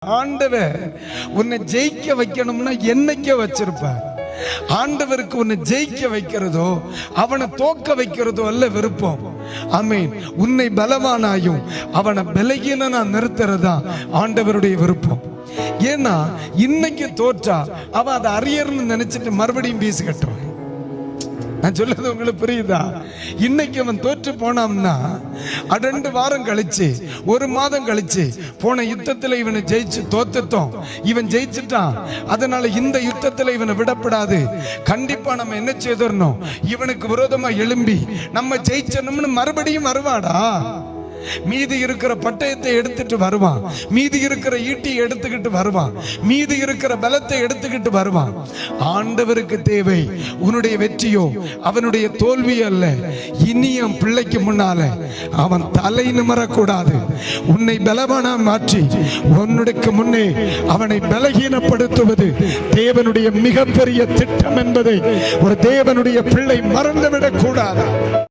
ஆண்டவர் உன்னை ஜெயிக்க வைக்கணும்னா என்னைக்க வச்சிருப்பார். ஆண்டவருக்கு உன்னை ஜெயிக்க வைக்கிறதோ அவனை தோக்க வைக்கிறதோ அல்ல விருப்பம். ஆமென். உன்னை பலவானாயும் அவனை பலகீனனா நிறுத்துறதா ஆண்டவருடைய விருப்பம். ஏன்னா இன்னைக்கு தோற்றா அவன் அதை அரியர்னு நினைச்சிட்டு மறுபடியும் பீசு கட்டுறான். நான் சொல்றது உங்களுக்கு புரியுதா? இன்னைக்கு அவன் தோற்று போனான்னா 2 வாரம் கழிச்சு 1 மாதம் கழிச்சு போன யுத்தத்துல இவனை ஜெயிச்சு தோத்துட்டோம், இவன் ஜெயிச்சுட்டான், அதனால இந்த யுத்தத்துல இவனை விடப்படாது, கண்டிப்பா நம்ம என்ன செய்தரணும், இவனுக்கு விரோதமா எழும்பி நம்ம ஜெயிச்சணும்னு மறுபடியும் வருவாடா. மீதி இருக்கிற பட்டயத்தை எடுத்துட்டு வருவான், மீதி இருக்கிற ஈட்டியை எடுத்துக்கிட்டு வருவான், மீதி இருக்கிற பலத்தை எடுத்துக்கிட்டு வருவான். ஆண்டவருக்கு தேவை உன்னுடைய வெற்றியோ அவனுடைய தோல்வி அல்ல. இனிய பிள்ளைக்கு முன்னால அவன் தலை நிமரக்கூடாது. உன்னை பலவானா மாற்றி உன்னுடைய முன்னே அவனை பலகீனப்படுத்துவது தேவனுடைய மிகப்பெரிய திட்டம் என்பதை ஒரு தேவனுடைய பிள்ளை மறந்துவிடக் கூடாது.